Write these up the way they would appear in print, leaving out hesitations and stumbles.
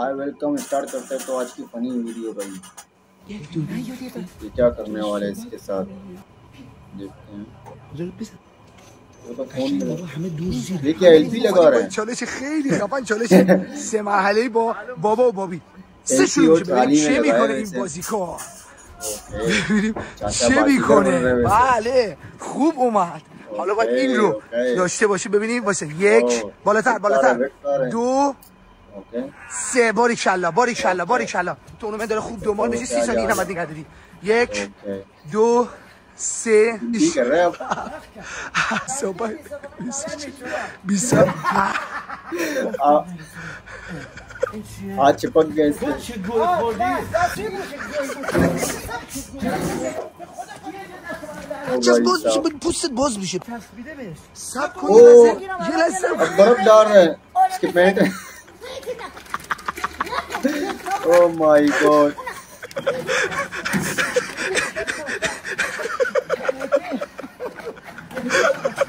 Hi welcome start करते हैं तो आज की फनी वीडियो भाई। ये क्या करने वाले हैं इसके साथ देखते हैं। वो तो फोन में ये क्या एलपी लगा रहा है। چالش خیلی خفن چالش 3 مرحله‌ای با بابا و بابی سه شروع میشه. ببینیم چه میکنه این بازیکن. ببینیم چه میکنه. بله خوب اومد. حالا باید این رو داشته باشی. ببینیم واسه 1 بالاتر 2 3 باریکالله تورنمنت داره خوب دنبال میشه. 30 ثانیه نمد نگه داری. 1 2 3 صبح 20 आज चिपक गए इससे। پوستت باز میشه. سب کن یه لحظه बर्फ डाल रहे हैं इसके पेट में। ओह माय गॉड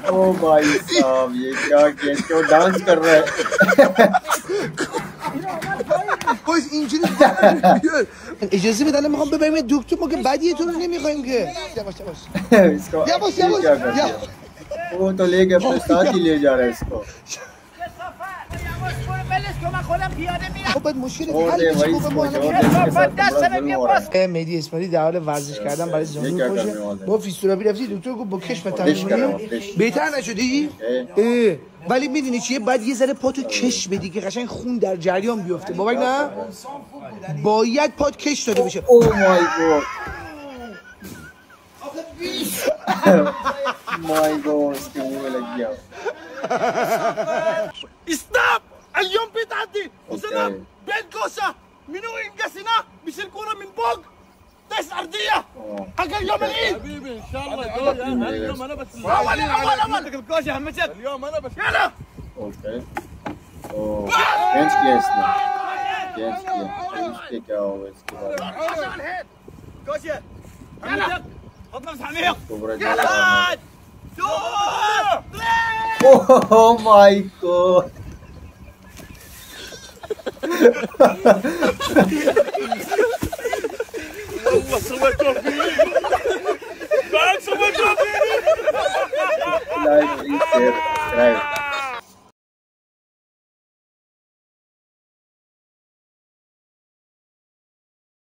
ओ भाई साहब ये क्या किया। क्यों डांस कर रहा है। باز اینجوری اجازه بدن میخوام ببریم دکتر. ما که بدیه تو رو نمیخوایم که. یواش वो तो लेके अपने साथ ही ले जा रहा है इसको। باید مشکل حل بشه. مهدی اسماعیلی در حال ورزش کردن برای زانو خوشه. با فیزیوتراپی رفتی دکتر گفت با کشم تمرین کنیم بهتر نشدی؟ ولی میدونی چیه باید یه ذره پاتو کش بدی که قشنگ خون در جریان بیفته. باور نه باید پات کش داده بشه. او مای گاد مای گاد इसके मुंह में लग गया. Stop! اليوم بتعدي وصلنا بين كوسة منو ينقسنا مش الكورة من فوق تس أرضية حق اليوم العيد حبيبي إن شاء الله اليوم أنا بس أول الكوسة همشت اليوم أنا بس يلا اوكي ओ बेंच किया इसने बेंच किया इसके क्या होगा इसके बाद كوسة يلا خذ نفس عميق يلا 2 ओह माय गॉड والله سويتوا فيني بعد سويتوا فيني لايك سبسكرايب